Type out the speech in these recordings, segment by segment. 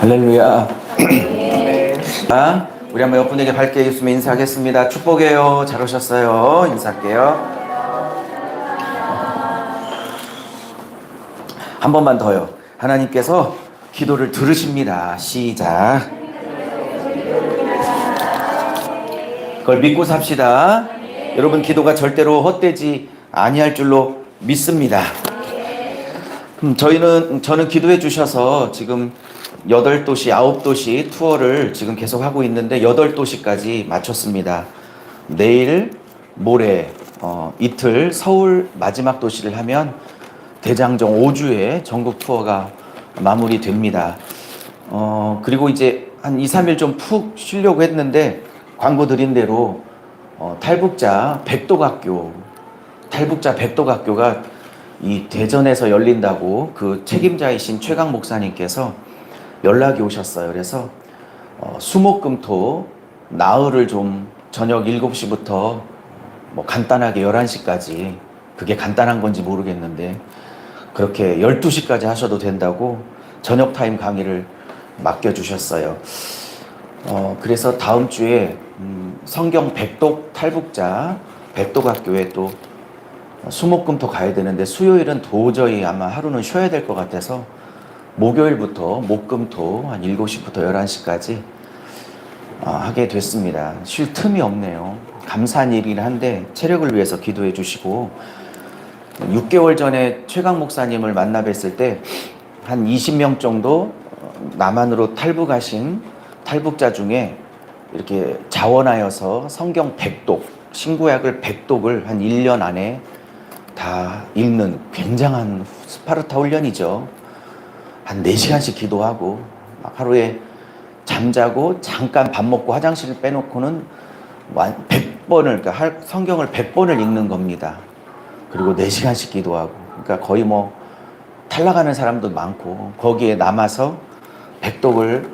할렐루야. 우리 한번 옆 분에게 밝게 예수님 인사하겠습니다. 축복해요. 잘 오셨어요. 인사할게요. 한 번만 더요. 하나님께서 기도를 들으십니다. 시작. 그걸 믿고 삽시다. 여러분, 기도가 절대로 헛되지 아니할 줄로 믿습니다. 저는 기도해 주셔서 지금 8도시, 9도시 투어를 지금 계속 하고 있는데 8도시까지 마쳤습니다. 내일, 모레, 이틀 서울 마지막 도시를 하면 대장정 5주의 전국 투어가 마무리됩니다. 그리고 이제 한 2, 3일 좀 푹 쉬려고 했는데 광고 드린 대로 탈북자 백도각교가 이 대전에서 열린다고 그 책임자이신 최강 목사님께서 연락이 오셨어요. 그래서 수목금토 나흘을 좀 저녁 7시부터 뭐 간단하게 11시까지, 그게 간단한 건지 모르겠는데 그렇게 12시까지 하셔도 된다고 저녁 타임 강의를 맡겨주셨어요. 그래서 다음 주에 성경 백독 탈북자 백도각교회 또 수목금토 가야 되는데 수요일은 도저히 아마 하루는 쉬어야 될 것 같아서 목요일부터 목금토 한 7시부터 11시까지 하게 됐습니다. 쉴 틈이 없네요. 감사한 일이긴 한데 체력을 위해서 기도해 주시고, 6개월 전에 최강 목사님을 만나 뵀을 때 한 20명 정도 남한으로 탈북하신 탈북자 중에 이렇게 자원하여서 성경 백독, 신구약을 백독을 한 1년 안에 다 읽는 굉장한 스파르타 훈련이죠. 한 4시간씩 기도하고 하루에 잠자고 잠깐 밥 먹고 화장실을 빼놓고는 100번을, 그러니까 성경을 100번을 읽는 겁니다. 그리고 4시간씩 기도하고, 그러니까 거의 뭐 탈락하는 사람도 많고, 거기에 남아서 백독을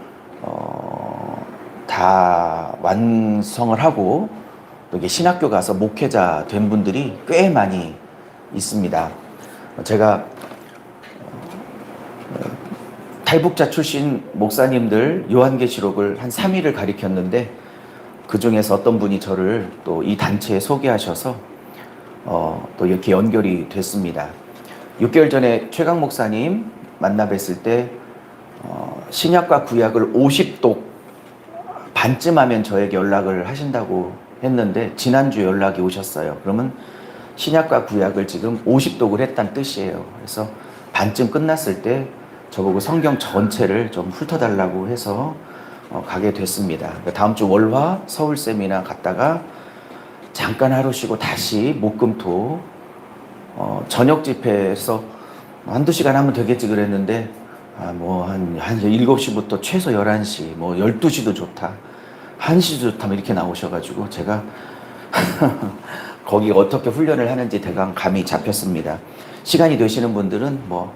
다 완성을 하고 또 이게 신학교 가서 목회자 된 분들이 꽤 많이 있습니다. 제가 탈북자 출신 목사님들 요한계시록을 한 3일을 가르쳤는데 그 중에서 어떤 분이 저를 또 이 단체에 소개하셔서 또 이렇게 연결이 됐습니다. 6개월 전에 최강 목사님 만나 뵀을 때 신약과 구약을 50독 반쯤 하면 저에게 연락을 하신다고 했는데 지난주 연락이 오셨어요. 그러면 신약과 구약을 지금 50독을 했다는 뜻이에요. 그래서 반쯤 끝났을 때 저보고 성경 전체를 좀 훑어달라고 해서 가게 됐습니다. 다음 주 월화 서울 세미나 갔다가 잠깐 하루 쉬고 다시 목금토 저녁 집회에서 한두 시간 하면 되겠지 그랬는데 뭐 한 7시부터 최소 11시, 뭐 12시도 좋다, 1시도 좋다 이렇게 나오셔가지고 제가 거기 어떻게 훈련을 하는지 대강 감이 잡혔습니다. 시간이 되시는 분들은 뭐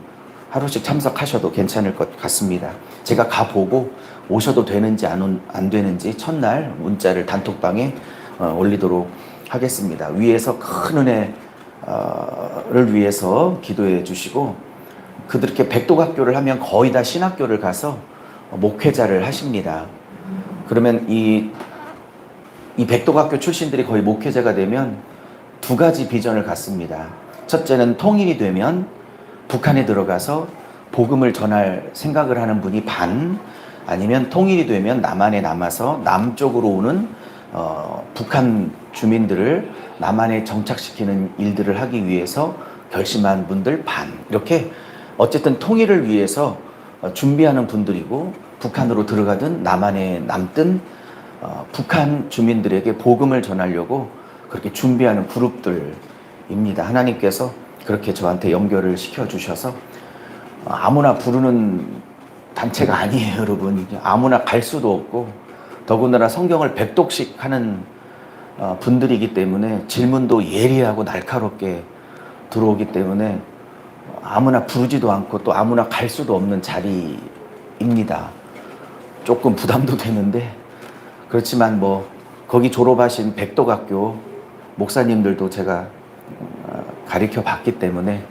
하루씩 참석하셔도 괜찮을 것 같습니다. 제가 가보고 오셔도 되는지 안 되는지 첫날 문자를 단톡방에 올리도록 하겠습니다. 위에서 큰 은혜를 위해서 기도해 주시고, 그들께 백도각교를 하면 거의 다 신학교를 가서 목회자를 하십니다. 그러면 이 백도각교 출신들이 거의 목회자가 되면 두 가지 비전을 갖습니다. 첫째는 통일이 되면 북한에 들어가서 복음을 전할 생각을 하는 분이 반, 아니면 통일이 되면 남한에 남아서 남쪽으로 오는 북한 주민들을 남한에 정착시키는 일들을 하기 위해서 결심한 분들 반, 이렇게 어쨌든 통일을 위해서 준비하는 분들이고, 북한으로 들어가든 남한에 남든 북한 주민들에게 복음을 전하려고 그렇게 준비하는 그룹들입니다. 하나님께서 그렇게 저한테 연결을 시켜주셔서 아무나 부르는 단체가 아니에요, 여러분. 아무나 갈 수도 없고, 더군다나 성경을 백독씩 하는 분들이기 때문에 질문도 예리하고 날카롭게 들어오기 때문에 아무나 부르지도 않고 또 아무나 갈 수도 없는 자리입니다. 조금 부담도 되는데, 그렇지만 뭐 거기 졸업하신 백도각교 목사님들도 제가 가르쳐 봤기 때문에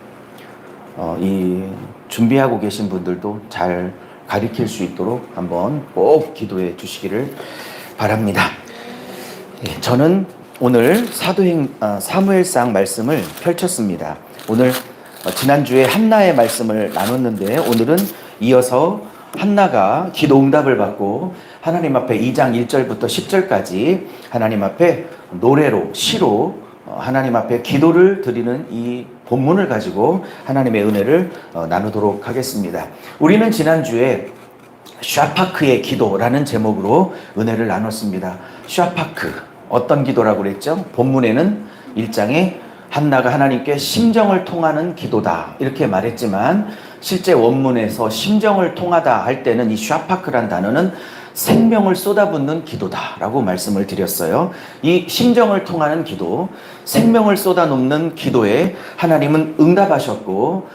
이 준비하고 계신 분들도 잘 가리킬 수 있도록 한번 꼭 기도해 주시기를 바랍니다. 저는 오늘 사무엘상 말씀을 펼쳤습니다. 오늘 지난주에 한나의 말씀을 나눴는데 오늘은 이어서 한나가 기도 응답을 받고 하나님 앞에 2장 1절부터 10절까지 하나님 앞에 노래로 시로 하나님 앞에 기도를 드리는 이 본문을 가지고 하나님의 은혜를 나누도록 하겠습니다. 우리는 지난주에 샤파크의 기도라는 제목으로 은혜를 나눴습니다. 샤파크, 어떤 기도라고 그랬죠? 본문에는 1장에 한나가 하나님께 심정을 통하는 기도다 이렇게 말했지만 실제 원문에서 심정을 통하다 할 때는 이 샤파크란 단어는 생명을 쏟아붓는 기도다라고 말씀을 드렸어요. 이 심정을 통하는 기도, 생명을 쏟아놓는 기도에 하나님은 응답하셨고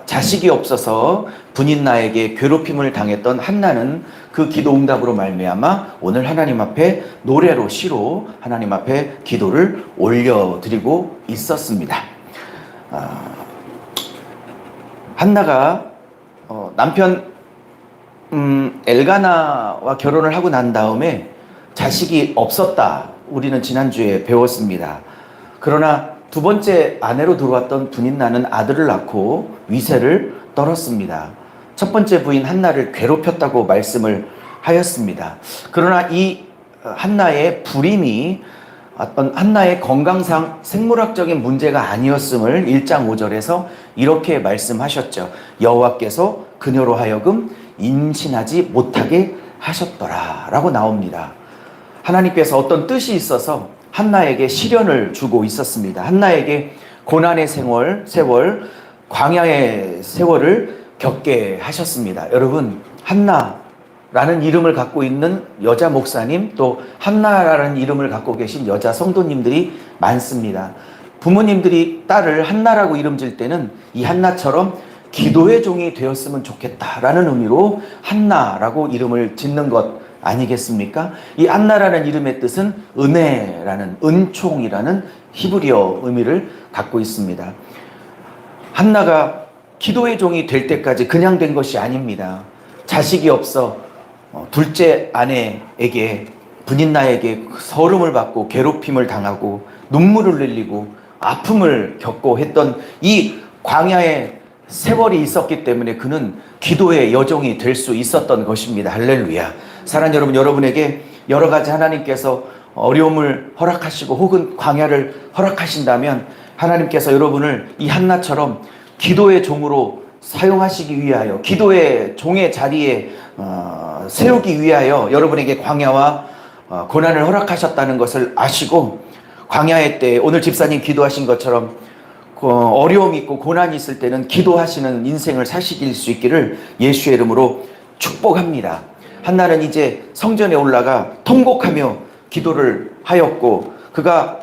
자식이 없어서 분인나에게 괴롭힘을 당했던 한나는 그 기도 응답으로 말미암아 오늘 하나님 앞에 노래로 시로 하나님 앞에 기도를 올려드리고 있었습니다. 한나가 남편 엘가나와 결혼을 하고 난 다음에 자식이 없었다. 우리는 지난주에 배웠습니다. 그러나 두 번째 아내로 들어왔던 분인나는 아들을 낳고 위세를 떨었습니다. 첫 번째 부인 한나를 괴롭혔다고 말씀을 하였습니다. 그러나 이 한나의 불임이 어떤 한나의 건강상 생물학적인 문제가 아니었음을 1장 5절에서 이렇게 말씀하셨죠. 여호와께서 그녀로 하여금 임신하지 못하게 하셨더라 라고 나옵니다. 하나님께서 어떤 뜻이 있어서 한나에게 시련을 주고 있었습니다. 한나에게 고난의 세월, 광야의 세월을 겪게 하셨습니다. 여러분, 한나라는 이름을 갖고 있는 여자 목사님, 또 한나라는 이름을 갖고 계신 여자 성도님들이 많습니다. 부모님들이 딸을 한나라고 이름 질 때는 이 한나처럼 기도의 종이 되었으면 좋겠다라는 의미로 한나라고 이름을 짓는 것 아니겠습니까? 이 한나라는 이름의 뜻은 은혜라는, 은총이라는 히브리어 의미를 갖고 있습니다. 한나가 기도의 종이 될 때까지 그냥 된 것이 아닙니다. 자식이 없어 둘째 아내에게, 분인나에게 서름을 받고 괴롭힘을 당하고 눈물을 흘리고 아픔을 겪고 했던 이 광야의 세월이 있었기 때문에 그는 기도의 여종이 될 수 있었던 것입니다. 할렐루야. 사랑하는 여러분, 여러분에게 여러 가지 하나님께서 어려움을 허락하시고 혹은 광야를 허락하신다면 하나님께서 여러분을 이 한나처럼 기도의 종으로 사용하시기 위하여, 기도의 종의 자리에 세우기 위하여 여러분에게 광야와 고난을 허락하셨다는 것을 아시고, 광야의 때 오늘 집사님 기도하신 것처럼 어려움이 있고 고난이 있을 때는 기도하시는 인생을 사시길 수 있기를 예수의 이름으로 축복합니다. 한나는 이제 성전에 올라가 통곡하며 기도를 하였고, 그가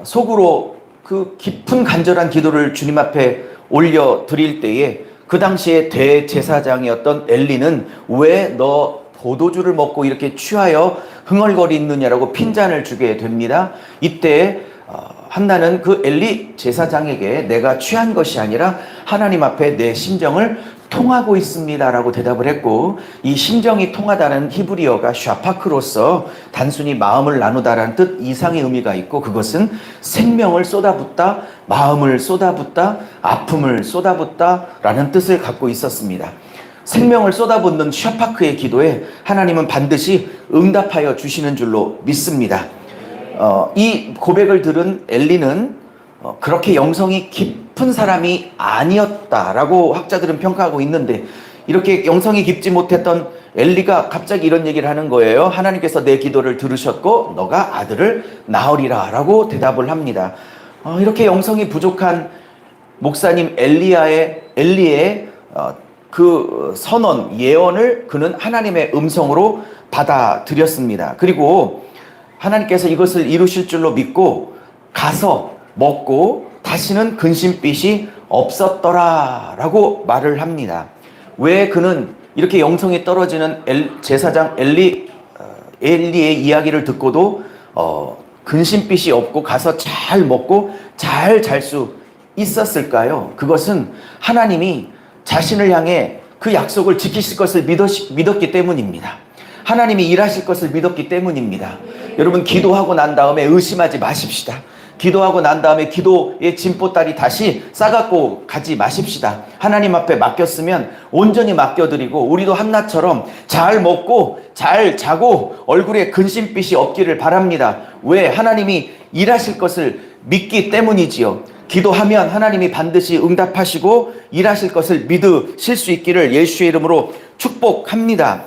속으로 그 깊은 간절한 기도를 주님 앞에 올려 드릴 때에 그 당시에 대제사장이었던 엘리는 왜 너 포도주를 먹고 이렇게 취하여 흥얼거리느냐라고 핀잔을 주게 됩니다. 이때 한나는 그 엘리 제사장에게 내가 취한 것이 아니라 하나님 앞에 내 심정을 통하고 있습니다라고 대답을 했고, 이 심정이 통하다는 히브리어가 샤파크로서 단순히 마음을 나누다라는 뜻 이상의 의미가 있고, 그것은 생명을 쏟아붓다, 마음을 쏟아붓다, 아픔을 쏟아붓다라는 뜻을 갖고 있었습니다. 생명을 쏟아붓는 샤파크의 기도에 하나님은 반드시 응답하여 주시는 줄로 믿습니다. 이 고백을 들은 엘리는 그렇게 영성이 깊은 사람이 아니었다라고 학자들은 평가하고 있는데, 이렇게 영성이 깊지 못했던 엘리가 갑자기 이런 얘기를 하는 거예요. 하나님께서 내 기도를 들으셨고 너가 아들을 낳으리라 라고 대답을 합니다. 이렇게 영성이 부족한 목사님 엘리의 그 선언, 예언을 그는 하나님의 음성으로 받아들였습니다. 그리고 하나님께서 이것을 이루실 줄로 믿고 가서 먹고 다시는 근심빛이 없었더라 라고 말을 합니다. 왜 그는 이렇게 영성이 떨어지는 제사장 엘리의 이야기를 듣고도 근심빛이 없고 가서 잘 먹고 잘 잘 수 있었을까요? 그것은 하나님이 자신을 향해 그 약속을 지키실 것을 믿었기 때문입니다. 하나님이 일하실 것을 믿었기 때문입니다. 여러분, 기도하고 난 다음에 의심하지 마십시다. 기도하고 난 다음에 기도의 짐보따리 다시 싸갖고 가지 마십시다. 하나님 앞에 맡겼으면 온전히 맡겨드리고, 우리도 한나처럼 잘 먹고 잘 자고 얼굴에 근심빛이 없기를 바랍니다. 왜? 하나님이 일하실 것을 믿기 때문이지요. 기도하면 하나님이 반드시 응답하시고 일하실 것을 믿으실 수 있기를 예수의 이름으로 축복합니다.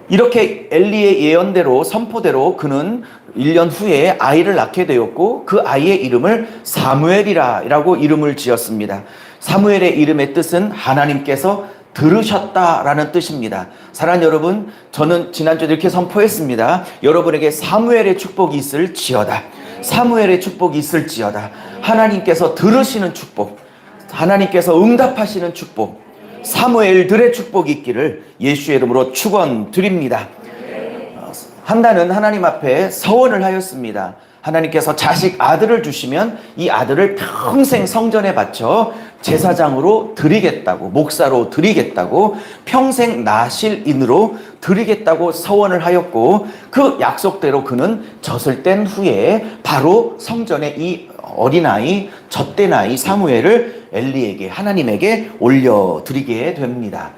이렇게 엘리의 예언대로, 선포대로 그는 1년 후에 아이를 낳게 되었고, 그 아이의 이름을 사무엘이라고 이름을 지었습니다. 사무엘의 이름의 뜻은 하나님께서 들으셨다라는 뜻입니다. 사랑하는 여러분, 저는 지난주에 이렇게 선포했습니다. 여러분에게 사무엘의 축복이 있을지어다. 사무엘의 축복이 있을지어다. 하나님께서 들으시는 축복, 하나님께서 응답하시는 축복, 사무엘들의 축복이 있기를 예수의 이름으로 축원드립니다. 한나는 하나님 앞에 서원을 하였습니다. 하나님께서 자식 아들을 주시면 이 아들을 평생 성전에 바쳐 제사장으로 드리겠다고, 목사로 드리겠다고, 평생 나실인으로 드리겠다고 서원을 하였고, 그 약속대로 그는 젖을 뗀 후에 바로 성전에 이 어린아이, 젖된 아이 사무엘을 엘리에게, 하나님에게 올려드리게 됩니다.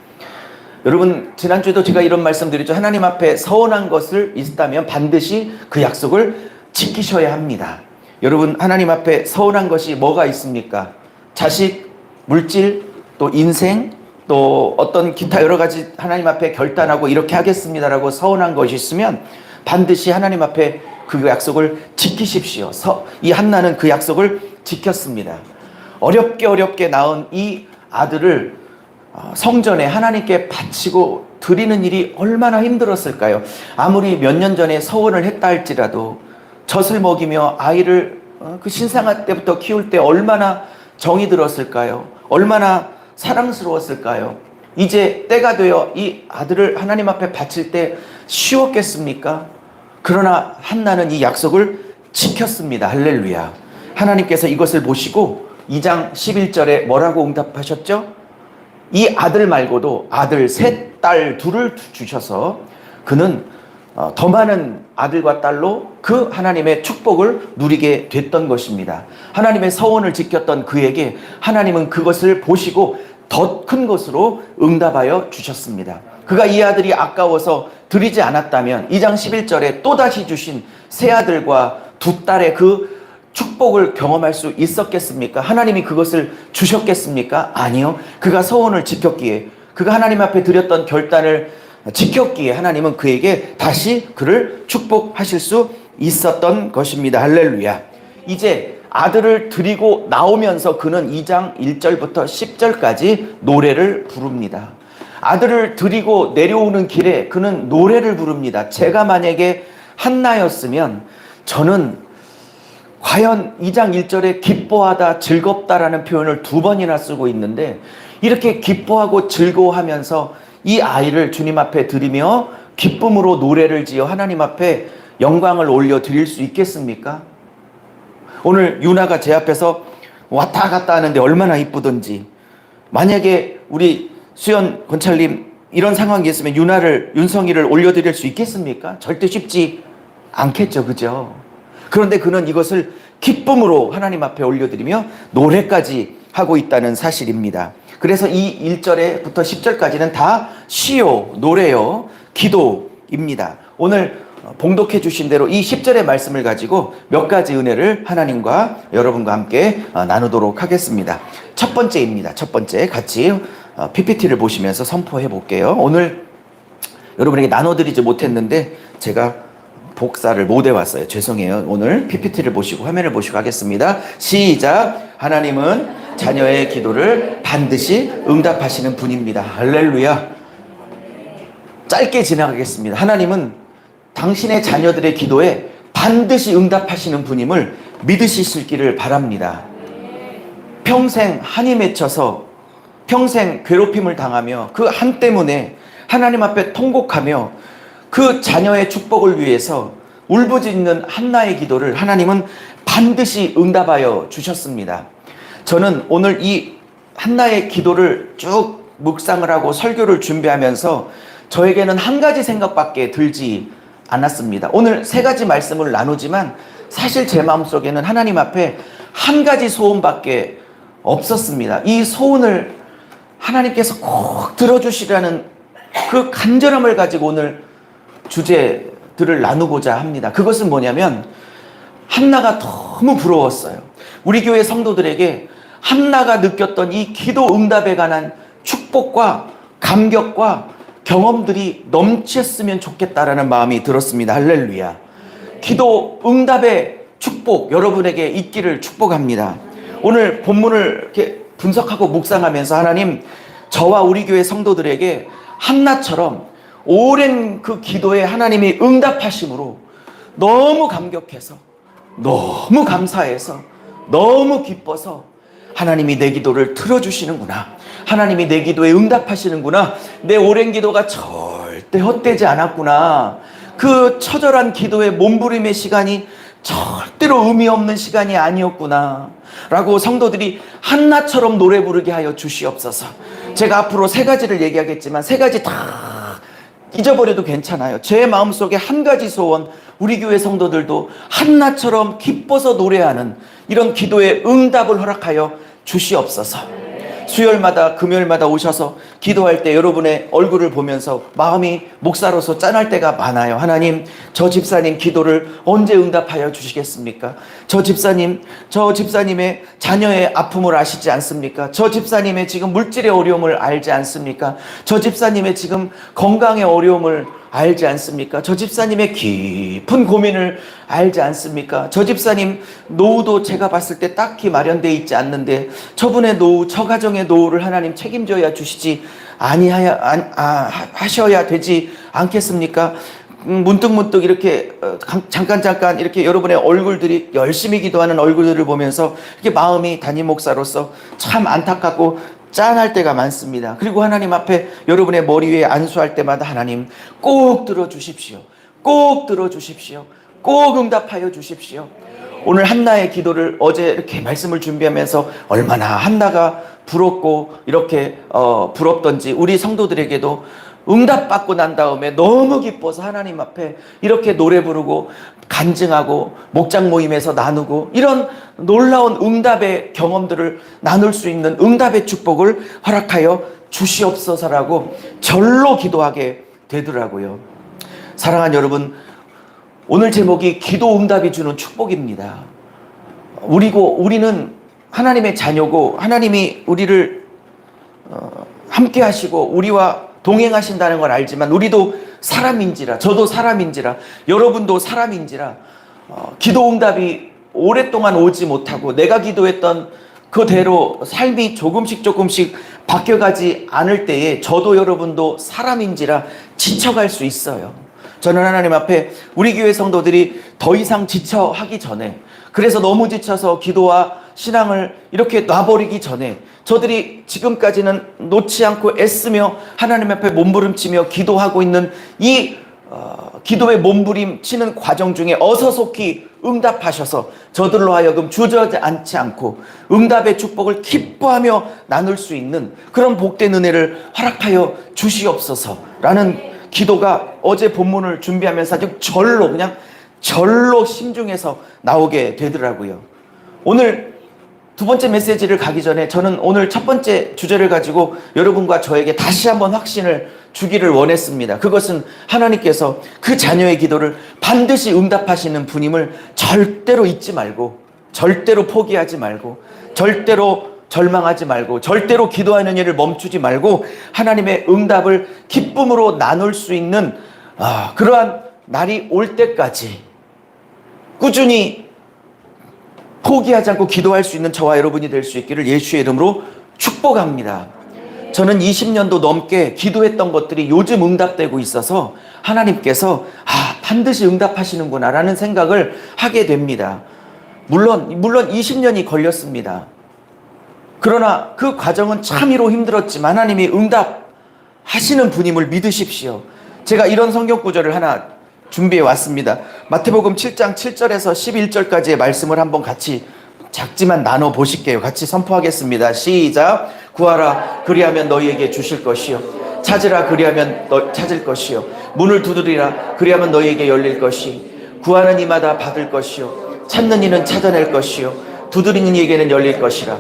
여러분, 지난주에도 제가 이런 말씀 드렸죠. 하나님 앞에 서원한 것을 있다면 반드시 그 약속을 지키셔야 합니다. 여러분, 하나님 앞에 서운한 것이 뭐가 있습니까? 자식, 물질, 또 인생, 또 어떤 기타 여러 가지 하나님 앞에 결단하고 이렇게 하겠습니다라고 서운한 것이 있으면 반드시 하나님 앞에 그 약속을 지키십시오. 이 한나는 그 약속을 지켰습니다. 어렵게 낳은 이 아들을 성전에 하나님께 바치고 드리는 일이 얼마나 힘들었을까요? 아무리 몇 년 전에 서원을 했다 할지라도 젖을 먹이며 아이를 그 신생아 때부터 키울 때 얼마나 정이 들었을까요? 얼마나 사랑스러웠을까요? 이제 때가 되어 이 아들을 하나님 앞에 바칠 때 쉬웠겠습니까? 그러나 한나는 이 약속을 지켰습니다. 할렐루야. 하나님께서 이것을 보시고 2장 11절에 뭐라고 응답하셨죠? 이 아들 말고도 아들 셋, 딸 둘을 주셔서 그는 더 많은 아들과 딸로 그 하나님의 축복을 누리게 됐던 것입니다. 하나님의 서원을 지켰던 그에게 하나님은 그것을 보시고 더 큰 것으로 응답하여 주셨습니다. 그가 이 아들이 아까워서 드리지 않았다면 2장 11절에 또다시 주신 세 아들과 두 딸의 그 축복을 경험할 수 있었겠습니까? 하나님이 그것을 주셨겠습니까? 아니요. 그가 서원을 지켰기에, 그가 하나님 앞에 드렸던 결단을 지켰기에 하나님은 그에게 다시 그를 축복하실 수 있었던 것입니다. 할렐루야. 이제 아들을 드리고 나오면서 그는 2장 1절부터 10절까지 노래를 부릅니다. 아들을 드리고 내려오는 길에 그는 노래를 부릅니다. 제가 만약에 한나였으면 저는 과연 2장 1절에 기뻐하다, 즐겁다라는 표현을 2번이나 쓰고 있는데, 이렇게 기뻐하고 즐거워하면서 이 아이를 주님 앞에 드리며 기쁨으로 노래를 지어 하나님 앞에 영광을 올려드릴 수 있겠습니까? 오늘 유나가 제 앞에서 왔다 갔다 하는데 얼마나 이쁘던지, 만약에 우리 수연 권찰님 이런 상황이 있으면 윤성이를 올려드릴 수 있겠습니까? 절대 쉽지 않겠죠, 그죠? 그런데 그는 이것을 기쁨으로 하나님 앞에 올려드리며 노래까지 하고 있다는 사실입니다. 그래서 이 1절부터 10절까지는 다 시요, 노래요, 기도입니다. 오늘 봉독해 주신 대로 이 10절의 말씀을 가지고 몇 가지 은혜를 하나님과 여러분과 함께 나누도록 하겠습니다. 첫 번째입니다. 첫 번째, 같이 PPT를 보시면서 선포해 볼게요. 오늘 여러분에게 나눠드리지 못했는데 제가 복사를 못 해왔어요. 죄송해요. 오늘 PPT를 보시고 화면을 보시고 하겠습니다. 시작. 하나님은 자녀의 기도를 반드시 응답하시는 분입니다. 할렐루야. 짧게 지나가겠습니다. 하나님은 당신의 자녀들의 기도에 반드시 응답하시는 분임을 믿으시기를 바랍니다. 평생 한이 맺혀서 평생 괴롭힘을 당하며 그 한 때문에 하나님 앞에 통곡하며 그 자녀의 축복을 위해서 울부짖는 한나의 기도를 하나님은 반드시 응답하여 주셨습니다. 저는 오늘 이 한나의 기도를 쭉 묵상을 하고 설교를 준비하면서 저에게는 한 가지 생각밖에 들지 않았습니다. 오늘 세 가지 말씀을 나누지만 사실 제 마음속에는 하나님 앞에 한 가지 소원밖에 없었습니다. 이 소원을 하나님께서 꼭 들어주시라는 그 간절함을 가지고 오늘 주제들을 나누고자 합니다. 그것은 뭐냐면 한나가 너무 부러웠어요. 우리 교회 성도들에게 한나가 느꼈던 이 기도 응답에 관한 축복과 감격과 경험들이 넘쳤으면 좋겠다라는 마음이 들었습니다. 할렐루야. 기도 응답의 축복 여러분에게 있기를 축복합니다. 오늘 본문을 이렇게 분석하고 묵상하면서 하나님, 저와 우리 교회 성도들에게 한나처럼 오랜 그 기도에 하나님이 응답하심으로 너무 감격해서, 너무 감사해서, 너무 기뻐서 하나님이 내 기도를 들어주시는구나, 하나님이 내 기도에 응답하시는구나, 내 오랜 기도가 절대 헛되지 않았구나, 그 처절한 기도의 몸부림의 시간이 절대로 의미 없는 시간이 아니었구나 라고 성도들이 한나처럼 노래 부르게 하여 주시옵소서. 제가 앞으로 세 가지를 얘기하겠지만 세 가지 다 잊어버려도 괜찮아요. 제 마음속에 한 가지 소원, 우리 교회 성도들도 한나처럼 기뻐서 노래하는 이런 기도의 응답을 허락하여 주시옵소서. 수요일마다 금요일마다 오셔서 기도할 때 여러분의 얼굴을 보면서 마음이 목사로서 짠할 때가 많아요. 하나님, 저 집사님 기도를 언제 응답하여 주시겠습니까? 저 집사님의 자녀의 아픔을 아시지 않습니까? 저 집사님의 지금 물질의 어려움을 알지 않습니까? 저 집사님의 지금 건강의 어려움을 알지 않습니까? 저 집사님의 깊은 고민을 알지 않습니까? 저 집사님 노후도 제가 봤을 때 딱히 마련되어 있지 않는데 저분의 노후, 저 가정의 노후를 하나님 책임져야 주시지 하셔야 되지 않겠습니까? 문득문득 이렇게 잠깐 이렇게 여러분의 얼굴들이 열심히 기도하는 얼굴들을 보면서 이렇게 마음이 담임 목사로서 참 안타깝고 짠할 때가 많습니다. 그리고 하나님 앞에 여러분의 머리 위에 안수할 때마다 하나님 꼭 들어주십시오. 꼭 들어주십시오. 꼭 응답하여 주십시오. 오늘 한나의 기도를 어제 이렇게 말씀을 준비하면서 얼마나 한나가 부럽고 이렇게 부럽던지 우리 성도들에게도 응답받고 난 다음에 너무 기뻐서 하나님 앞에 이렇게 노래 부르고 간증하고 목장 모임에서 나누고 이런 놀라운 응답의 경험들을 나눌 수 있는 응답의 축복을 허락하여 주시옵소서라고 절로 기도하게 되더라고요. 사랑하는 여러분, 오늘 제목이 기도 응답이 주는 축복입니다. 우리는 하나님의 자녀고 하나님이 우리를 함께 하시고 우리와 동행하신다는 걸 알지만 우리도 사람인지라, 저도 사람인지라, 여러분도 사람인지라 기도 응답이 오랫동안 오지 못하고 내가 기도했던 그대로 삶이 조금씩 바뀌어가지 않을 때에 저도 여러분도 사람인지라 지쳐갈 수 있어요. 저는 하나님 앞에 우리 교회 성도들이 더 이상 지쳐하기 전에, 그래서 너무 지쳐서 기도와 신앙을 이렇게 놔버리기 전에 저들이 지금까지는 놓지 않고 애쓰며 하나님 앞에 몸부림치며 기도하고 있는 이 기도의 몸부림치는 과정 중에 어서속히 응답하셔서 저들로 하여금 주저앉지 않고 응답의 축복을 기뻐하며 나눌 수 있는 그런 복된 은혜를 허락하여 주시옵소서라는 기도가 어제 본문을 준비하면서 아주 절로 심중에서 나오게 되더라고요. 오늘 두 번째 메시지를 가기 전에 저는 오늘 첫 번째 주제를 가지고 여러분과 저에게 다시 한번 확신을 주기를 원했습니다. 그것은 하나님께서 그 자녀의 기도를 반드시 응답하시는 분임을 절대로 잊지 말고, 절대로 포기하지 말고, 절대로 절망하지 말고, 절대로 기도하는 일을 멈추지 말고 하나님의 응답을 기쁨으로 나눌 수 있는 그러한 날이 올 때까지 꾸준히 포기하지 않고 기도할 수 있는 저와 여러분이 될 수 있기를 예수의 이름으로 축복합니다. 저는 20년도 넘게 기도했던 것들이 요즘 응답되고 있어서 하나님께서 반드시 응답하시는구나 라는 생각을 하게 됩니다. 물론 20년이 걸렸습니다. 그러나 그 과정은 참으로 힘들었지만 하나님이 응답하시는 분임을 믿으십시오. 제가 이런 성경 구절을 하나 준비해 왔습니다. 마태복음 7장 7절에서 11절까지의 말씀을 한번 같이 작지만 나눠 보실게요. 같이 선포하겠습니다. 시작. 구하라 그리하면 너희에게 주실 것이요 찾으라 그리하면 너 찾을 것이요 문을 두드리라 그리하면 너희에게 열릴 것이 구하는 이마다 받을 것이요 찾는 이는 찾아낼 것이요 두드리는 이에게는 열릴 것이라.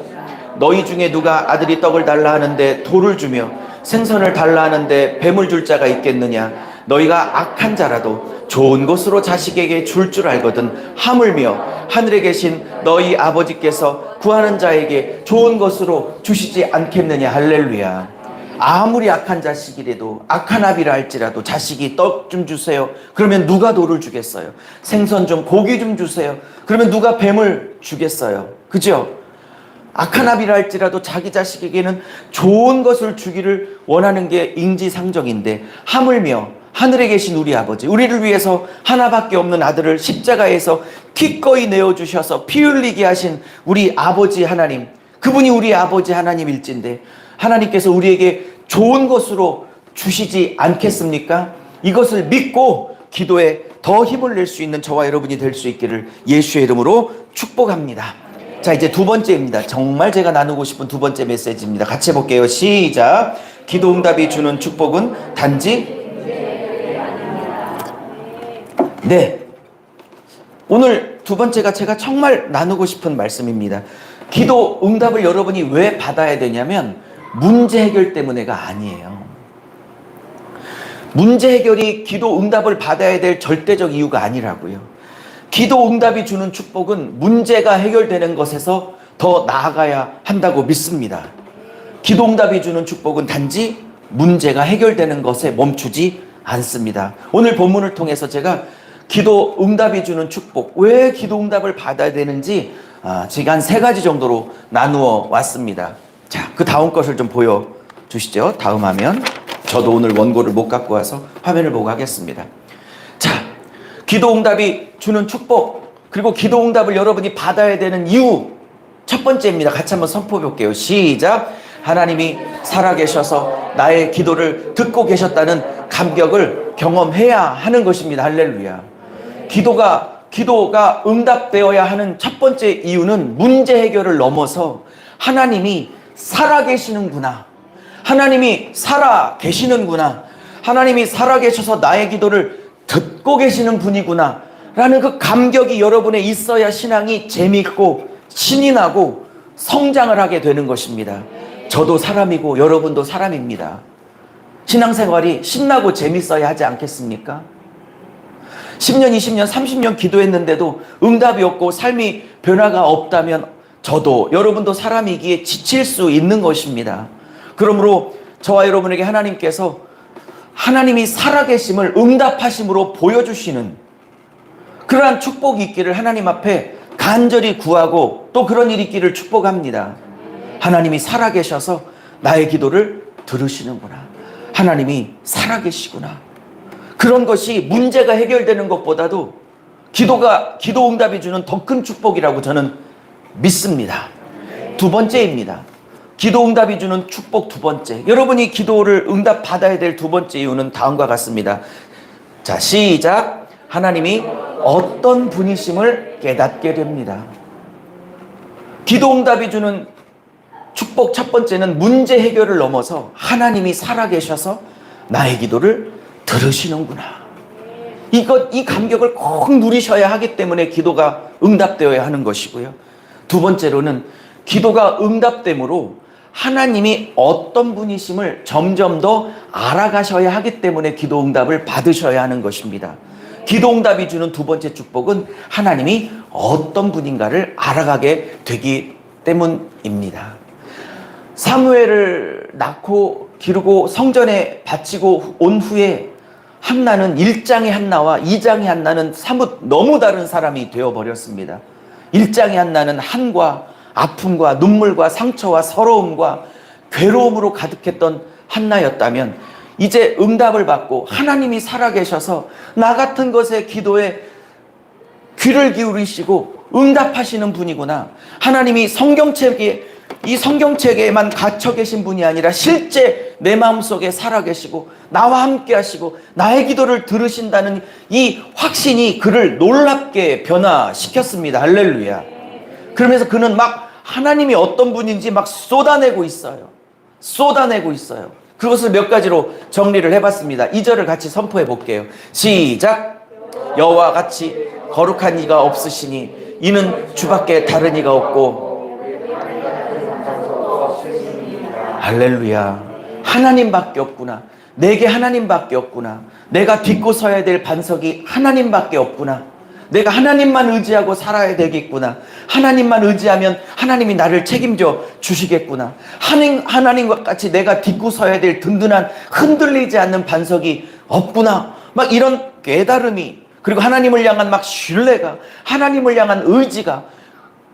너희 중에 누가 아들이 떡을 달라 하는데 돌을 주며 생선을 달라 하는데 뱀을 줄 자가 있겠느냐. 너희가 악한 자라도 좋은 것으로 자식에게 줄 줄 알거든 하물며 하늘에 계신 너희 아버지께서 구하는 자에게 좋은 것으로 주시지 않겠느냐. 할렐루야. 아무리 악한 자식이라도 악한 아비라 할지라도 자식이 떡 좀 주세요 그러면 누가 돌을 주겠어요? 생선 좀 고기 좀 주세요 그러면 누가 뱀을 주겠어요? 그죠? 악한 아비라 할지라도 자기 자식에게는 좋은 것을 주기를 원하는 게 인지상정인데 하물며 하늘에 계신 우리 아버지, 우리를 위해서 하나밖에 없는 아들을 십자가에서 기꺼이 내어주셔서 피 흘리게 하신 우리 아버지 하나님, 그분이 우리 아버지 하나님일진데 하나님께서 우리에게 좋은 것으로 주시지 않겠습니까? 이것을 믿고 기도에 더 힘을 낼 수 있는 저와 여러분이 될 수 있기를 예수의 이름으로 축복합니다. 자, 이제 두 번째입니다. 정말 제가 나누고 싶은 두 번째 메시지입니다. 같이 해볼게요. 시작. 기도 응답이 주는 축복은 단지 네. 오늘 두 번째가 제가 정말 나누고 싶은 말씀입니다. 기도 응답을 여러분이 왜 받아야 되냐면 문제 해결 때문에가 아니에요. 문제 해결이 기도 응답을 받아야 될 절대적 이유가 아니라고요. 기도 응답이 주는 축복은 문제가 해결되는 것에서 더 나아가야 한다고 믿습니다. 기도 응답이 주는 축복은 단지 문제가 해결되는 것에 멈추지 않습니다. 오늘 본문을 통해서 제가 기도 응답이 주는 축복, 왜 기도 응답을 받아야 되는지 제가 한 3가지 정도로 나누어 왔습니다. 자, 그 다음 것을 좀 보여주시죠. 다음 화면. 저도 오늘 원고를 못 갖고 와서 화면을 보고 하겠습니다. 자, 기도 응답이 주는 축복, 그리고 기도 응답을 여러분이 받아야 되는 이유 첫 번째입니다. 같이 한번 선포해 볼게요. 시작. 하나님이 살아계셔서 나의 기도를 듣고 계셨다는 감격을 경험해야 하는 것입니다. 할렐루야. 기도가 응답되어야 하는 첫 번째 이유는 문제 해결을 넘어서 하나님이 살아계시는구나. 하나님이 살아계시는구나. 하나님이 살아계셔서 나의 기도를 듣고 계시는 분이구나. 라는 그 감격이 여러분에 있어야 신앙이 재미있고 신이 나고 성장을 하게 되는 것입니다. 저도 사람이고 여러분도 사람입니다. 신앙생활이 신나고 재밌어야 하지 않겠습니까? 10년, 20년, 30년 기도했는데도 응답이 없고 삶이 변화가 없다면 저도 여러분도 사람이기에 지칠 수 있는 것입니다. 그러므로 저와 여러분에게 하나님께서 하나님이 살아계심을 응답하심으로 보여주시는 그러한 축복이 있기를 하나님 앞에 간절히 구하고 또 그런 일이 있기를 축복합니다. 하나님이 살아계셔서 나의 기도를 들으시는구나. 하나님이 살아계시구나. 그런 것이 문제가 해결되는 것보다도 기도 응답이 주는 더 큰 축복이라고 저는 믿습니다. 두 번째입니다. 기도 응답이 주는 축복 두 번째. 여러분이 기도를 응답 받아야 될 두 번째 이유는 다음과 같습니다. 자, 시작. 하나님이 어떤 분이심을 깨닫게 됩니다. 기도 응답이 주는 축복 첫 번째는 문제 해결을 넘어서 하나님이 살아계셔서 나의 기도를 들으시는구나. 이 감격을 꼭 누리셔야 하기 때문에 기도가 응답되어야 하는 것이고요. 두 번째로는 기도가 응답됨으로 하나님이 어떤 분이심을 점점 더 알아가셔야 하기 때문에 기도 응답을 받으셔야 하는 것입니다. 기도 응답이 주는 두 번째 축복은 하나님이 어떤 분인가를 알아가게 되기 때문입니다. 사무엘을 낳고 기르고 성전에 바치고 온 후에 한나는 1장의 한나와 2장의 한나는 사뭇 너무 다른 사람이 되어버렸습니다. 1장의 한나는 한과 아픔과 눈물과 상처와 서러움과 괴로움으로 가득했던 한나였다면 이제 응답을 받고 하나님이 살아계셔서 나 같은 것의 기도에 귀를 기울이시고 응답하시는 분이구나. 하나님이 이 성경책에만 갇혀 계신 분이 아니라 실제 내 마음속에 살아계시고 나와 함께 하시고 나의 기도를 들으신다는 이 확신이 그를 놀랍게 변화시켰습니다. 할렐루야. 그러면서 그는 막 하나님이 어떤 분인지 막 쏟아내고 있어요. 쏟아내고 있어요. 그것을 몇 가지로 정리를 해봤습니다. 2절을 같이 선포해 볼게요. 시작. 여호와 같이 거룩한 이가 없으시니 이는 주밖에 다른 이가 없고. 할렐루야. 하나님밖에 없구나. 내게 하나님밖에 없구나. 내가 딛고 서야 될 반석이 하나님밖에 없구나. 내가 하나님만 의지하고 살아야 되겠구나. 하나님만 의지하면 하나님이 나를 책임져 주시겠구나. 하나님과 같이 내가 딛고 서야 될 든든한 흔들리지 않는 반석이 없구나. 막 이런 깨달음이, 그리고 하나님을 향한 막 신뢰가, 하나님을 향한 의지가,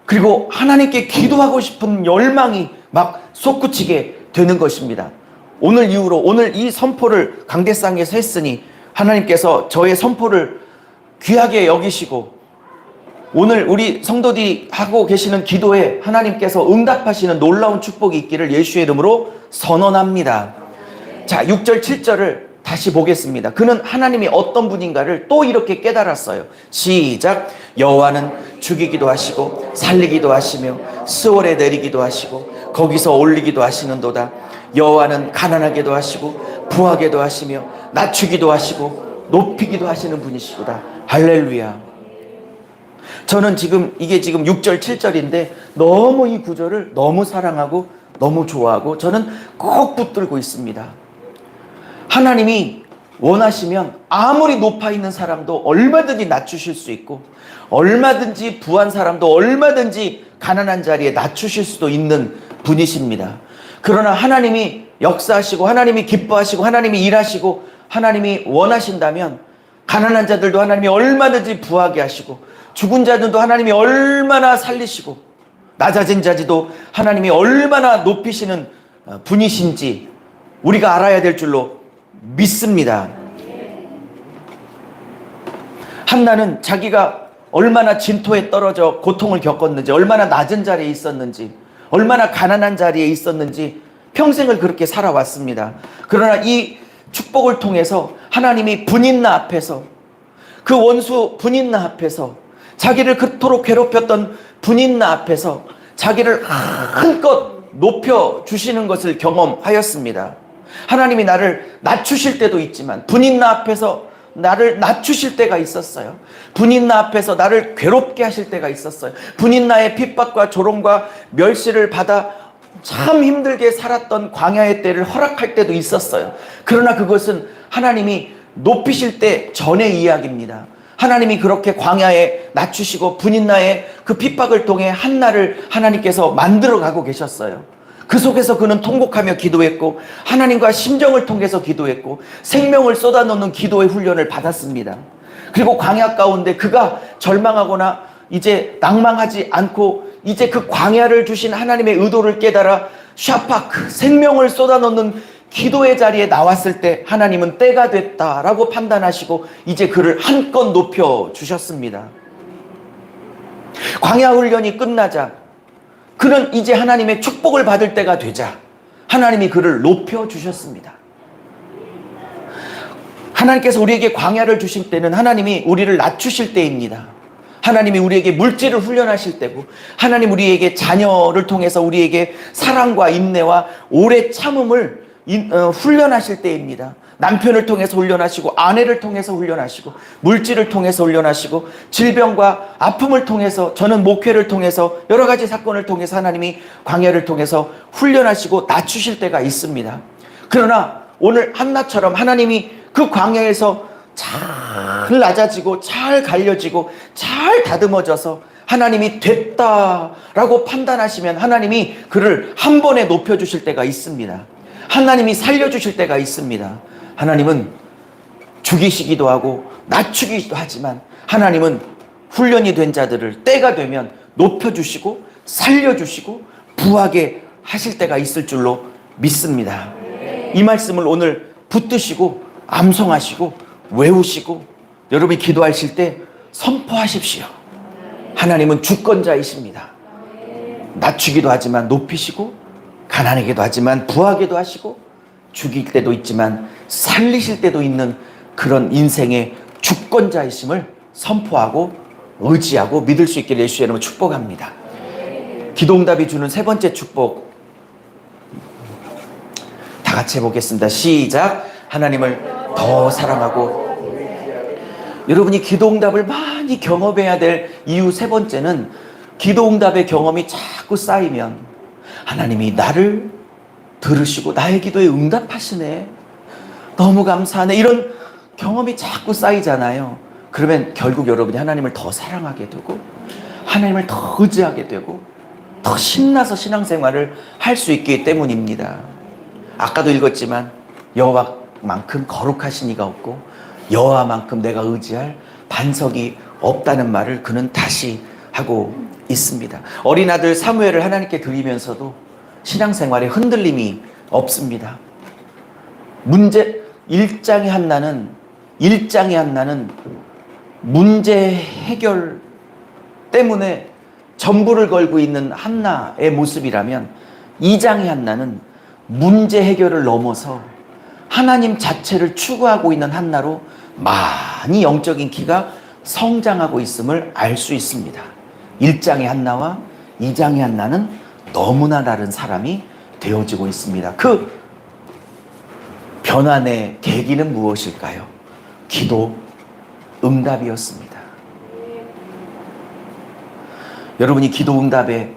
그리고 하나님께 기도하고 싶은 열망이 막 솟구치게 되는 것입니다. 오늘 이후로, 오늘 이 선포를 강대상에서 했으니 하나님께서 저의 선포를 귀하게 여기시고 오늘 우리 성도들이 하고 계시는 기도에 하나님께서 응답하시는 놀라운 축복이 있기를 예수의 이름으로 선언합니다. 자, 6절 7절을 다시 보겠습니다. 그는 하나님이 어떤 분인가를 또 이렇게 깨달았어요. 시작. 여호와는 죽이기도 하시고 살리기도 하시며 스월에 내리기도 하시고 거기서 올리기도 하시는도다. 여호와는 가난하게도 하시고 부하게도 하시며 낮추기도 하시고 높이기도 하시는 분이시구나. 할렐루야. 저는 이게 지금 6절 7절인데 너무 이 구절을 너무 사랑하고 너무 좋아하고 저는 꼭 붙들고 있습니다. 하나님이 원하시면 아무리 높아 있는 사람도 얼마든지 낮추실 수 있고, 얼마든지 부한 사람도 얼마든지 가난한 자리에 낮추실 수도 있는 분이십니다. 그러나 하나님이 역사하시고 하나님이 기뻐하시고 하나님이 일하시고 하나님이 원하신다면 가난한 자들도 하나님이 얼마든지 부하게 하시고, 죽은 자들도 하나님이 얼마나 살리시고, 낮아진 자지도 하나님이 얼마나 높이시는 분이신지 우리가 알아야 될 줄로 믿습니다. 한나는 자기가 얼마나 진토에 떨어져 고통을 겪었는지, 얼마나 낮은 자리에 있었는지, 얼마나 가난한 자리에 있었는지 평생을 그렇게 살아왔습니다. 그러나 이 축복을 통해서 하나님이 분인나 앞에서, 그 원수 분인나 앞에서, 자기를 그토록 괴롭혔던 분인나 앞에서 자기를 한껏 높여주시는 것을 경험하였습니다. 하나님이 나를 낮추실 때도 있지만 분인나 앞에서 나를 낮추실 때가 있었어요. 분인나 앞에서 나를 괴롭게 하실 때가 있었어요. 분인나의 핍박과 조롱과 멸시를 받아 참 힘들게 살았던 광야의 때를 허락할 때도 있었어요. 그러나 그것은 하나님이 높이실 때 전의 이야기입니다. 하나님이 그렇게 광야에 낮추시고 분인나의 그 핍박을 통해 한나를 하나님께서 만들어가고 계셨어요. 그 속에서 그는 통곡하며 기도했고 하나님과 심정을 통해서 기도했고 생명을 쏟아놓는 기도의 훈련을 받았습니다. 그리고 광야 가운데 그가 절망하거나 이제 낭망하지 않고 이제 그 광야를 주신 하나님의 의도를 깨달아 샤파크, 생명을 쏟아놓는 기도의 자리에 나왔을 때 하나님은 때가 됐다라고 판단하시고 이제 그를 한껏 높여주셨습니다. 광야 훈련이 끝나자 그는 이제 하나님의 축복을 받을 때가 되자 하나님이 그를 높여주셨습니다. 하나님께서 우리에게 광야를 주실 때는 하나님이 우리를 낮추실 때입니다. 하나님이 우리에게 물질을 훈련하실 때고, 하나님 우리에게 자녀를 통해서 우리에게 사랑과 인내와 오래 참음을 훈련하실 때입니다. 남편을 통해서 훈련하시고, 아내를 통해서 훈련하시고, 물질을 통해서 훈련하시고, 질병과 아픔을 통해서, 저는 목회를 통해서, 여러 가지 사건을 통해서 하나님이 광야를 통해서 훈련하시고 낮추실 때가 있습니다. 그러나 오늘 한나처럼 하나님이 그 광야에서 잘 낮아지고 잘 갈려지고 잘 다듬어져서 하나님이 됐다라고 판단하시면 하나님이 그를 한 번에 높여주실 때가 있습니다. 하나님이 살려주실 때가 있습니다. 하나님은 죽이시기도 하고 낮추기도 하지만 하나님은 훈련이 된 자들을 때가 되면 높여주시고 살려주시고 부하게 하실 때가 있을 줄로 믿습니다. 이 말씀을 오늘 붙드시고 암송하시고 외우시고 여러분이 기도하실 때 선포하십시오. 하나님은 주권자이십니다. 낮추기도 하지만 높이시고 가난하게도 하지만 부하게도 하시고 죽일 때도 있지만 살리실 때도 있는 그런 인생의 주권자이심을 선포하고 의지하고 믿을 수 있기를 예수의 이름으로 축복합니다. 기도응답이 주는 세 번째 축복, 다 같이 해보겠습니다. 시작. 하나님을 더 사랑하고. 여러분이 기도응답을 많이 경험해야 될 이유 세 번째는 기도응답의 경험이 자꾸 쌓이면 하나님이 나를 들으시고 나의 기도에 응답하시네, 너무 감사하네, 이런 경험이 자꾸 쌓이잖아요. 그러면 결국 여러분이 하나님을 더 사랑하게 되고 하나님을 더 의지하게 되고 더 신나서 신앙생활을 할 수 있기 때문입니다. 아까도 읽었지만 여호와만큼 거룩하신 이가 없고 여호와만큼 내가 의지할 반석이 없다는 말을 그는 다시 하고 있습니다. 어린 아들 사무엘을 하나님께 드리면서도 신앙생활에 흔들림이 없습니다. 일장의 한나는 문제 해결 때문에 전부를 걸고 있는 한나의 모습이라면 2장의 한나는 문제 해결을 넘어서 하나님 자체를 추구하고 있는 한나로 많이 영적인 키가 성장하고 있음을 알 수 있습니다. 1장의 한나와 2장의 한나는 너무나 다른 사람이 되어지고 있습니다. 그 변환의 계기는 무엇일까요? 기도 응답이었습니다. 여러분이 기도 응답의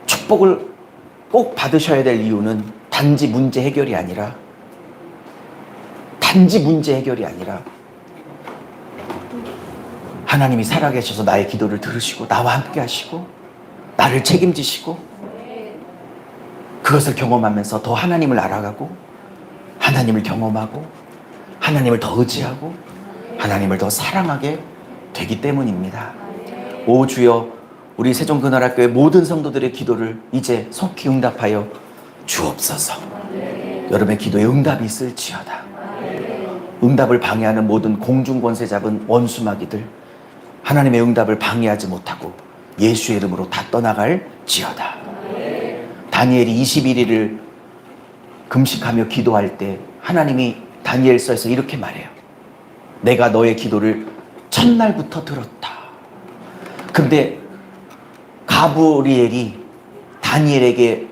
축복을 꼭 받으셔야 될 이유는 단지 문제 해결이 아니라 하나님이 살아계셔서 나의 기도를 들으시고 나와 함께 하시고 나를 책임지시고 그것을 경험하면서 더 하나님을 알아가고 하나님을 경험하고 하나님을 더 의지하고 하나님을 더 사랑하게 되기 때문입니다. 오 주여, 우리 세종근활학교의 모든 성도들의 기도를 이제 속히 응답하여 주옵소서. 여러분의 기도에 응답이 있을지어다. 응답을 방해하는 모든 공중권세 잡은 원수마귀들 하나님의 응답을 방해하지 못하고 예수의 이름으로 다 떠나갈지어다. 다니엘이 21일을 금식하며 기도할 때 하나님이 다니엘서에서 이렇게 말해요. 내가 너의 기도를 첫날부터 들었다. 근데 가브리엘이 다니엘에게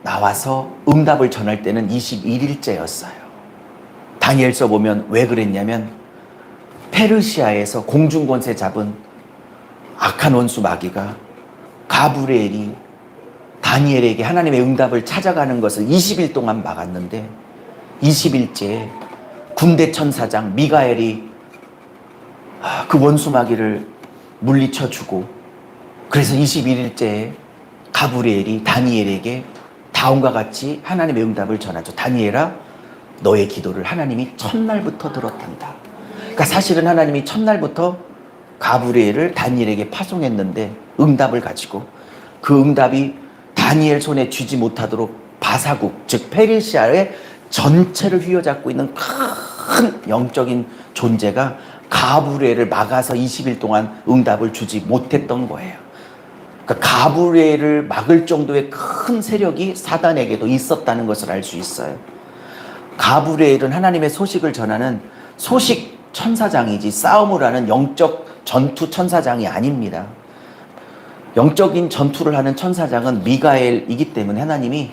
나와서 응답을 전할 때는 21일째였어요. 다니엘서 보면 왜 그랬냐면 페르시아에서 공중권세 잡은 악한 원수 마귀가 가브리엘이 다니엘에게 하나님의 응답을 찾아가는 것을 20일 동안 막았는데 20일째에 군대 천사장 미가엘이 그 원수 마귀를 물리쳐주고 그래서 21일째에 가브리엘이 다니엘에게 다음과 같이 하나님의 응답을 전하죠. 다니엘아, 너의 기도를 하나님이 첫날부터 들었단다. 그러니까 사실은 하나님이 첫날부터 가브리엘을 다니엘에게 파송했는데 응답을 가지고 그 응답이 다니엘 손에 쥐지 못하도록 바사국, 즉 페르시아의 전체를 휘어잡고 있는 큰 영적인 존재가 가브리엘을 막아서 20일 동안 응답을 주지 못했던 거예요. 그러니까 가브리엘을 막을 정도의 큰 세력이 사단에게도 있었다는 것을 알 수 있어요. 가브리엘은 하나님의 소식을 전하는 소식 천사장이지 싸움을 하는 영적 전투 천사장이 아닙니다. 영적인 전투를 하는 천사장은 미가엘이기 때문에 하나님이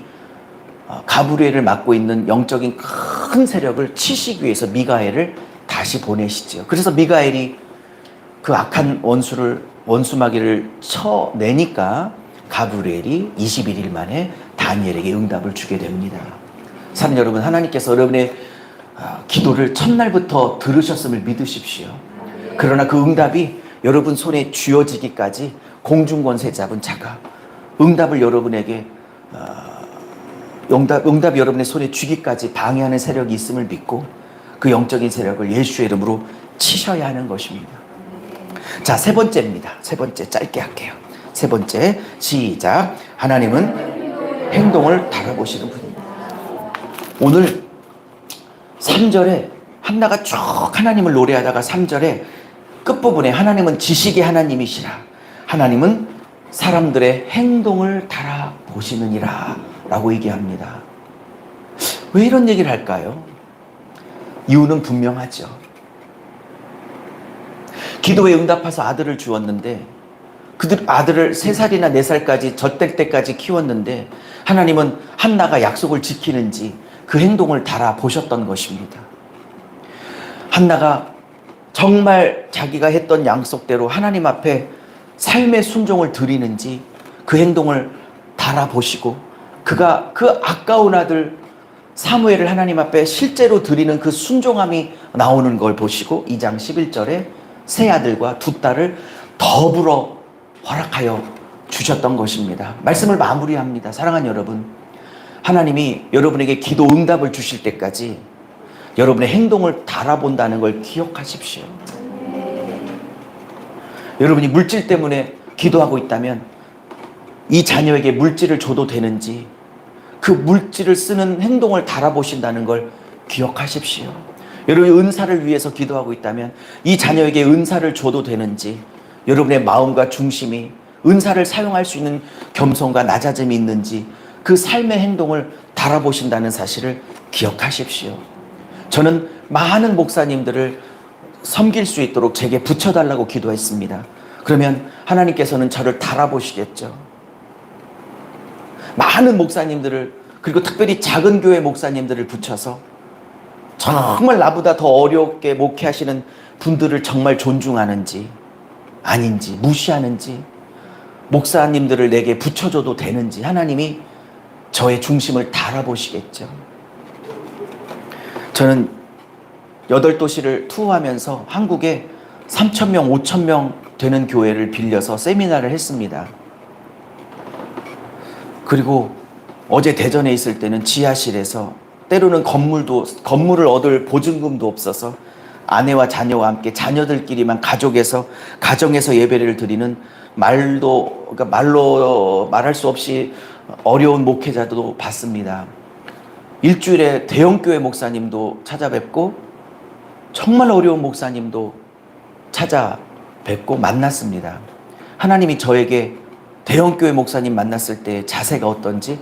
가브리엘을 맡고 있는 영적인 큰 세력을 치시기 위해서 미가엘을 다시 보내시죠. 그래서 미가엘이 그 악한 원수마귀를 쳐내니까 가브리엘이 21일 만에 다니엘에게 응답을 주게 됩니다. 사랑하는 여러분, 하나님께서 여러분의 기도를 첫날부터 들으셨음을 믿으십시오. 그러나 그 응답이 여러분 손에 쥐어지기까지 공중권세 잡은 자가 응답을 여러분에게 응답이 여러분의 손에 쥐기까지 방해하는 세력이 있음을 믿고 그 영적인 세력을 예수의 이름으로 치셔야 하는 것입니다. 자, 세 번째입니다. 세 번째 짧게 할게요. 세 번째 시작. 하나님은 행동을 달아보시는 분입니다. 오늘 3절에 한나가 쭉 하나님을 노래하다가 3절에 끝부분에 하나님은 지식의 하나님이시라, 하나님은 사람들의 행동을 달아보시느니라 라고 얘기합니다. 왜 이런 얘기를 할까요? 이유는 분명하죠. 기도에 응답해서 아들을 주었는데 그들 아들을 3살이나 4살까지 젖될 때까지 키웠는데 하나님은 한나가 약속을 지키는지 그 행동을 달아보셨던 것입니다. 한나가 정말 자기가 했던 약속대로 하나님 앞에 삶의 순종을 드리는지 그 행동을 달아보시고 그가 그 아까운 아들 사무엘을 하나님 앞에 실제로 드리는 그 순종함이 나오는 걸 보시고 2장 11절에 세 아들과 두 딸을 더불어 허락하여 주셨던 것입니다. 말씀을 마무리합니다. 사랑하는 여러분, 하나님이 여러분에게 기도 응답을 주실 때까지 여러분의 행동을 달아본다는 걸 기억하십시오. 여러분이 물질 때문에 기도하고 있다면 이 자녀에게 물질을 줘도 되는지 그 물질을 쓰는 행동을 달아보신다는 걸 기억하십시오. 여러분이 은사를 위해서 기도하고 있다면 이 자녀에게 은사를 줘도 되는지 여러분의 마음과 중심이 은사를 사용할 수 있는 겸손과 낮아짐이 있는지 그 삶의 행동을 달아보신다는 사실을 기억하십시오. 저는 많은 목사님들을 섬길 수 있도록 제게 붙여달라고 기도했습니다. 그러면 하나님께서는 저를 달아보시겠죠. 많은 목사님들을, 그리고 특별히 작은 교회 목사님들을 붙여서 정말 나보다 더 어렵게 목회하시는 분들을 정말 존중하는지 아닌지 무시하는지 목사님들을 내게 붙여줘도 되는지 하나님이 저의 중심을 달아보시겠죠. 저는 8도시를 투어하면서 한국에 3,000명, 5,000명 되는 교회를 빌려서 세미나를 했습니다. 그리고 어제 대전에 있을 때는 지하실에서 때로는 건물을 얻을 보증금도 없어서 아내와 자녀와 함께 자녀들끼리만 가정에서 예배를 드리는 그러니까 말로 말할 수 없이 어려운 목회자도 봤습니다. 일주일에 대형교회 목사님도 찾아뵙고 정말 어려운 목사님도 찾아뵙고 만났습니다. 하나님이 저에게 대형교회 목사님 만났을 때 자세가 어떤지,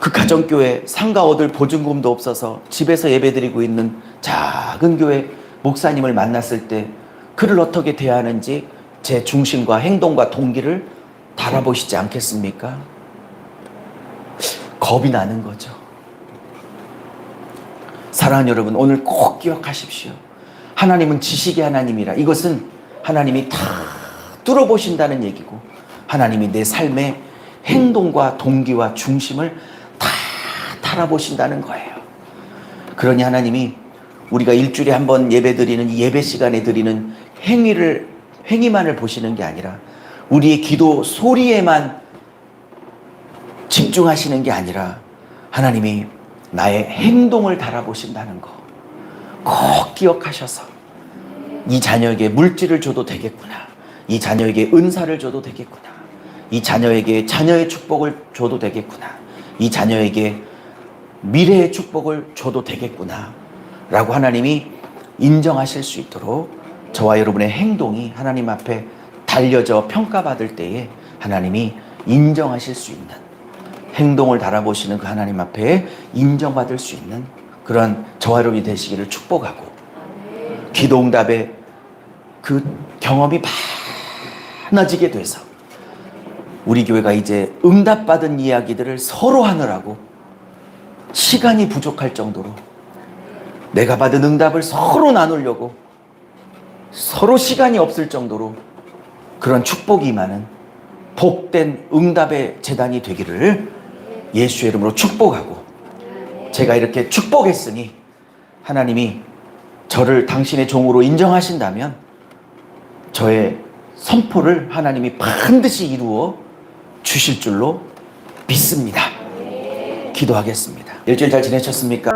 그 가정교회 상가 얻을 보증금도 없어서 집에서 예배드리고 있는 작은 교회 목사님을 만났을 때 그를 어떻게 대하는지 제 중심과 행동과 동기를 달아보시지 않겠습니까? 겁이 나는 거죠. 사랑하는 여러분, 오늘 꼭 기억하십시오. 하나님은 지식의 하나님이라. 이것은 하나님이 다 뚫어보신다는 얘기고 하나님이 내 삶의 행동과 동기와 중심을 다 달아보신다는 거예요. 그러니 하나님이 우리가 일주일에 한 번 예배드리는 이 예배 시간에 드리는 행위만을 보시는 게 아니라 우리의 기도 소리에만 집중하시는 게 아니라 하나님이 나의 행동을 달아보신다는 거 꼭 기억하셔서 이 자녀에게 물질을 줘도 되겠구나, 이 자녀에게 은사를 줘도 되겠구나, 이 자녀에게 자녀의 축복을 줘도 되겠구나, 이 자녀에게 미래의 축복을 줘도 되겠구나 라고 하나님이 인정하실 수 있도록 저와 여러분의 행동이 하나님 앞에 달려져 평가받을 때에 하나님이 인정하실 수 있는, 행동을 달아보시는 그 하나님 앞에 인정받을 수 있는 그런 저와 여러분이 되시기를 축복하고, 기도응답의 그 경험이 많아지게 돼서 우리 교회가 이제 응답받은 이야기들을 서로 하느라고 시간이 부족할 정도로, 내가 받은 응답을 서로 나누려고 서로 시간이 없을 정도로 그런 축복이 임하는 복된 응답의 재단이 되기를 예수의 이름으로 축복하고, 제가 이렇게 축복했으니 하나님이 저를 당신의 종으로 인정하신다면 저의 선포를 하나님이 반드시 이루어 주실 줄로 믿습니다. 기도하겠습니다. 일주일 잘 지내셨습니까?